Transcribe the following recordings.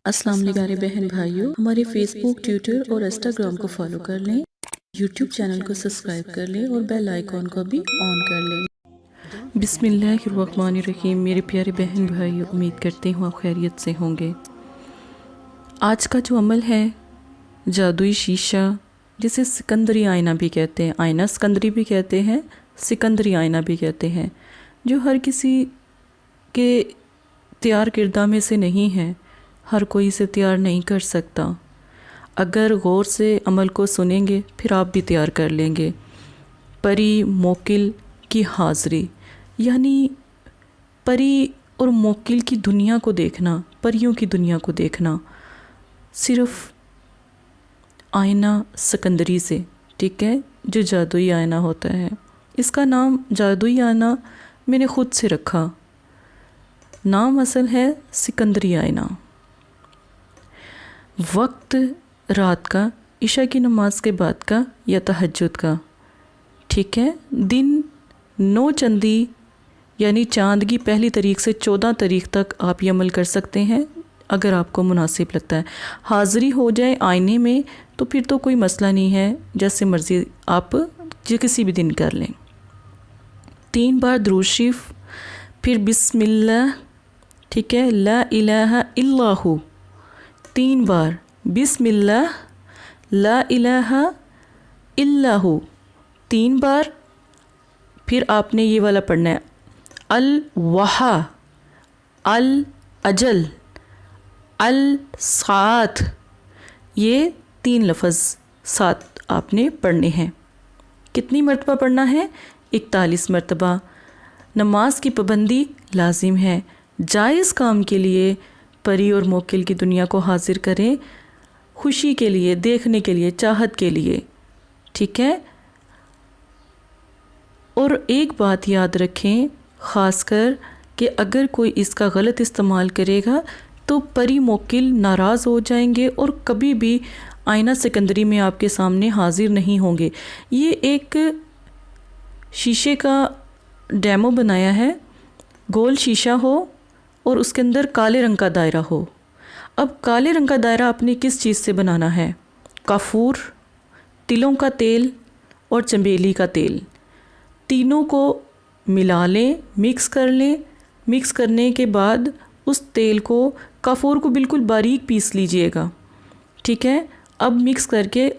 अस्सलाम वालेकुम प्यारे बहन भाइयों, हमारे फेसबुक, ट्विटर और इंस्टाग्राम को फॉलो कर लें, यूट्यूब चैनल को सब्सक्राइब कर लें और बेल आइकॉन को भी ऑन कर लें। बिस्मिल्लाहिर्रहमानिर्रहीम। मेरे प्यारे बहन भाइयों, उम्मीद करती हूँ आप खैरियत से होंगे। आज का जो अमल है, जादुई शीशा, जिसे सिकंदरी आईना भी कहते हैं, आईना सिकंदरी भी कहते हैं, सिकंदरी आईना भी कहते हैं, जो हर किसी के तैयार किरदा में से नहीं है, हर कोई इसे तैयार नहीं कर सकता। अगर गौर से अमल को सुनेंगे फिर आप भी तैयार कर लेंगे। परी मोकिल की हाज़री, यानी परी और मोकिल की दुनिया को देखना, परियों की दुनिया को देखना सिर्फ आईना सिकंदरी से, ठीक है, जो जादुई आईना होता है। इसका नाम जादुई आईना मैंने ख़ुद से रखा, नाम असल है सिकंदरी आईना। वक्त रात का, इशा की नमाज के बाद का या तहज्जुद का, ठीक है। दिन 9 चंदी यानी चांद की पहली तारीख से 14 तारीख तक आप ये अमल कर सकते हैं, अगर आपको मुनासिब लगता है। हाज़री हो जाए आईने में तो फिर तो कोई मसला नहीं है, जैसे मर्ज़ी आप जो किसी भी दिन कर लें। 3 बार दुरूद शरीफ, फिर बिस्मिल्लाह, ठीक है, ला इलाहा इल्लाहु 3 बार, बिस्मिल्लाह, ला इलाहा इल्लाहु 3 बार। फिर आपने ये वाला पढ़ना है, अल वहा, अल अजल, अल साथ, ये 3 लफ्ज़ साथ आपने पढ़ने हैं। कितनी मरतबा पढ़ना है? 41 मरतबा। नमाज की पाबंदी लाजिम है। जायज़ काम के लिए परी और मोकिल की दुनिया को हाजिर करें, खुशी के लिए, देखने के लिए, चाहत के लिए, ठीक है। और एक बात याद रखें ख़ासकर कि अगर कोई इसका गलत इस्तेमाल करेगा तो परी मोकिल नाराज़ हो जाएंगे और कभी भी आईना सिकंदरी में आपके सामने हाजिर नहीं होंगे। ये एक शीशे का डेमो बनाया है, गोल शीशा हो और उसके अंदर काले रंग का दायरा हो। अब काले रंग का दायरा आपने किस चीज़ से बनाना है? काफूर, तिलों का तेल और चमेली का तेल, तीनों को मिला लें, मिक्स कर लें। मिक्स करने के बाद उस तेल को, काफूर को बिल्कुल बारीक पीस लीजिएगा, ठीक है। अब मिक्स करके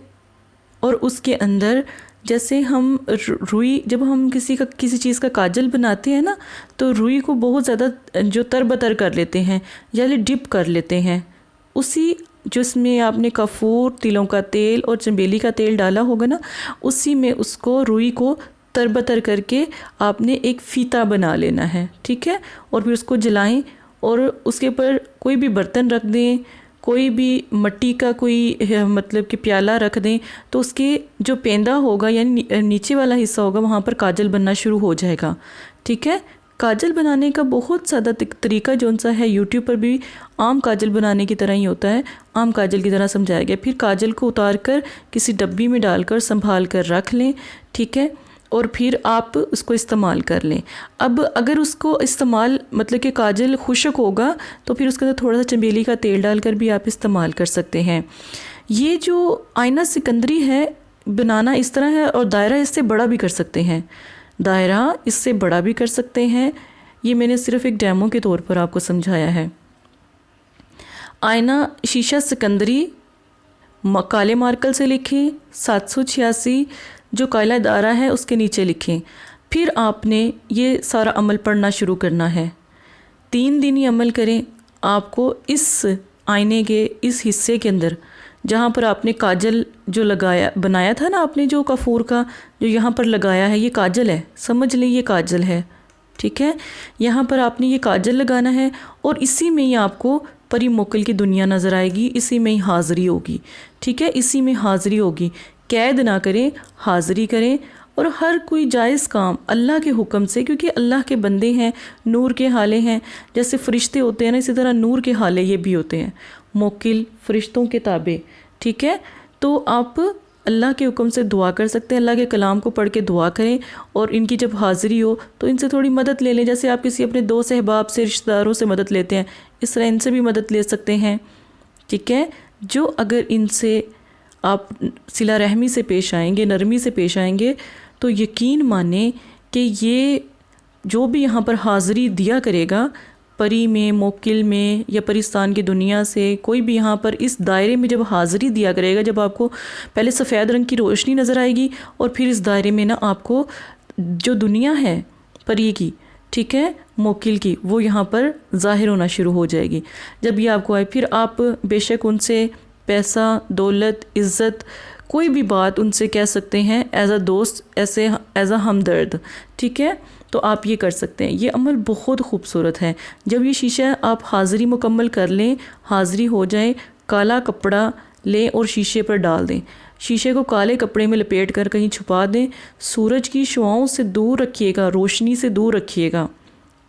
और उसके अंदर, जैसे हम रुई, जब हम किसी चीज़ का काजल बनाते हैं ना, तो रुई को बहुत ज़्यादा जो तरबतर कर लेते हैं, यानी डिप कर लेते हैं, उसी जिसमें आपने कफूर, तिलों का तेल और चमेली का तेल डाला होगा ना, उसी में उसको, रुई को तरबतर करके आपने एक फ़ीता बना लेना है, ठीक है। और फिर उसको जलाएं और उसके ऊपर कोई भी बर्तन रख दें, कोई भी मिट्टी का कोई मतलब कि प्याला रख दें, तो उसके जो पेंदा होगा यानी नीचे वाला हिस्सा होगा, वहाँ पर काजल बनना शुरू हो जाएगा, ठीक है। काजल बनाने का बहुत सादा तरीका जो सा है, यूट्यूब पर भी आम काजल बनाने की तरह ही होता है, आम काजल की तरह समझाया गया। फिर काजल को उतार कर किसी डब्बी में डालकर संभाल कर रख लें, ठीक है, और फिर आप उसको इस्तेमाल कर लें। अब अगर उसको इस्तेमाल, मतलब कि काजल खुश्क होगा तो फिर उसके अंदर थोड़ा सा चमेली का तेल डालकर भी आप इस्तेमाल कर सकते हैं। ये जो आईना सिकंदरी है, बनाना इस तरह है, और दायरा इससे बड़ा भी कर सकते हैं, दायरा इससे बड़ा भी कर सकते हैं। ये मैंने सिर्फ एक डेमो के तौर पर आपको समझाया है। आईना शीशा सिकंदरी काले मार्कर से लिखें, 786 जो काला दायरा है उसके नीचे लिखें। फिर आपने ये सारा अमल पढ़ना शुरू करना है। 3 दिन ये अमल करें। आपको इस आईने के इस हिस्से के अंदर, जहाँ पर आपने काजल जो लगाया, बनाया था ना आपने, जो कफूर का जो यहाँ पर लगाया है, ये काजल है, समझ लें ये काजल है, ठीक है। यहाँ पर आपने ये काजल लगाना है और इसी में ही आपको परी मोकिल की दुनिया नज़र आएगी, इसी में ही हाज़री होगी, ठीक है, इसी में हाज़री होगी। कैद ना करें, हाज़री करें। और हर कोई जायज़ काम अल्लाह के हुक्म से, क्योंकि अल्लाह के बंदे हैं, नूर के हाले हैं, जैसे फ़रिश्ते होते हैं ना, इसी तरह नूर के हाले ये भी होते हैं, मोकिल फ़रिश्तों के ताबे, ठीक है। तो आप अल्लाह के हुक्म से दुआ कर सकते हैं, अल्लाह के कलाम को पढ़ के दुआ करें। और इनकी जब हाज़िरी हो तो इनसे थोड़ी मदद ले लें, जैसे आप किसी अपने दोस्त अहबाब से, रिश्तेदारों से मदद लेते हैं, इस तरह इनसे भी मदद ले सकते हैं, ठीक है। जो अगर इनसे आप सिला रहमी से पेश आएंगे, नरमी से पेश आएंगे, तो यकीन माने कि ये जो भी यहाँ पर हाज़िरी दिया करेगा, परी में, मोकिल में या परिस्तान की दुनिया से कोई भी यहाँ पर इस दायरे में जब हाज़िरी दिया करेगा, जब आपको पहले सफ़ेद रंग की रोशनी नज़र आएगी और फिर इस दायरे में ना आपको जो दुनिया है परी की, ठीक है, मोकिल की, वो यहाँ पर ज़ाहिर होना शुरू हो जाएगी। जब ये आपको आए, फिर आप बेशक उनसे पैसा, दौलत, इज़्ज़त, कोई भी बात उनसे कह सकते हैं एज़ अ दोस्त, ऐसे एज़ अ हमदर्द, ठीक है। तो आप ये कर सकते हैं। ये अमल बहुत खूबसूरत है। जब ये शीशा आप हाज़िरी मुकम्मल कर लें, हाज़िरी हो जाए, काला कपड़ा लें और शीशे पर डाल दें। शीशे को काले कपड़े में लपेट कर कहीं छुपा दें। सूरज की शुआओं से दूर रखिएगा, रोशनी से दूर रखिएगा,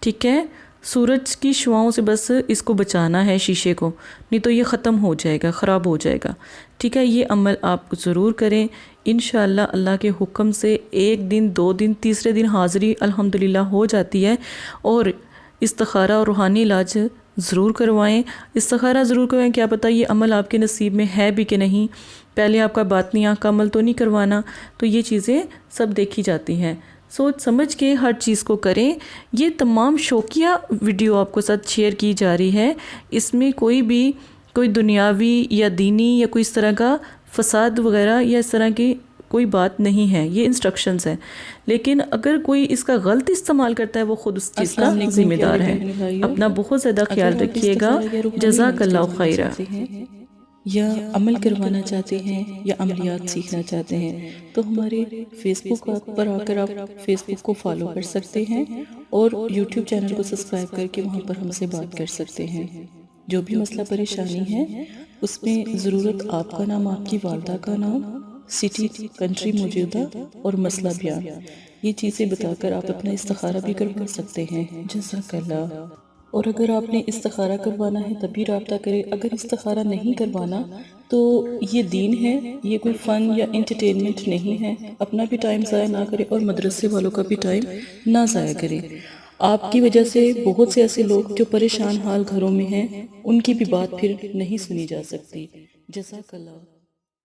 ठीक है। सूरज की शुआओं से बस इसको बचाना है शीशे को, नहीं तो ये ख़त्म हो जाएगा, ख़राब हो जाएगा, ठीक है। ये अमल आप ज़रूर करें। इंशाअल्लाह अल्लाह के हुक्म से 1 दिन, 2 दिन, तीसरे दिन हाज़िरी अल्हम्दुलिल्लाह हो जाती है। और इस्तिखारा और रूहानी इलाज ज़रूर करवाएं। इस्तिखारा ज़रूर करवाएं, क्या पता ये अमल आपके नसीब में है भी कि नहीं। पहले आपका बातनी आँख का अमल तो नहीं करवाना। तो ये चीज़ें सब देखी जाती हैं। सोच समझ के हर चीज़ को करें। ये तमाम शौकिया वीडियो आपको साथ शेयर की जा रही है। इसमें कोई दुनियावी या दीनी या कोई इस तरह का फसाद वगैरह या इस तरह की कोई बात नहीं है। ये इंस्ट्रक्शंस हैं। लेकिन अगर कोई इसका गलत इस्तेमाल करता है, वो ख़ुद उस चीज़ का ज़िम्मेदार है। अपना बहुत ज़्यादा ख्याल रखिएगा। जज़ाकल्लाहु खैरा। या अमल करवाना चाहते हैं या अमलियात सीखना चाहते हैं, तो हमारे फेसबुक पर आकर आप फेसबुक को फॉलो कर सकते हैं और यूट्यूब चैनल को सब्सक्राइब करके वहाँ पर हमसे बात कर सकते हैं। जो भी मसला परेशानी है उसमें ज़रूरत आपका नाम, आपकी वालदा का नाम, सिटी, कंट्री मौजूदा और मसला बयान, ये चीज़ें बताकर आप अपना इस्तिखारा भी करवा सकते हैं। जज़ाकल्लाह। और अगर आपने इस्तिखारा करवाना है तभी रब्ता करें। अगर इस्तिखारा नहीं करवाना तो ये दीन है, ये कोई फ़न या एंटरटेनमेंट नहीं है। अपना भी टाइम ज़ाया ना करें और मदरसे वालों का भी टाइम ना ज़ाया करें। आपकी वजह से बहुत से ऐसे लोग जो परेशान हाल घरों में हैं, उनकी भी बात फिर नहीं सुनी जा सकती। जज़ाकल्लाह।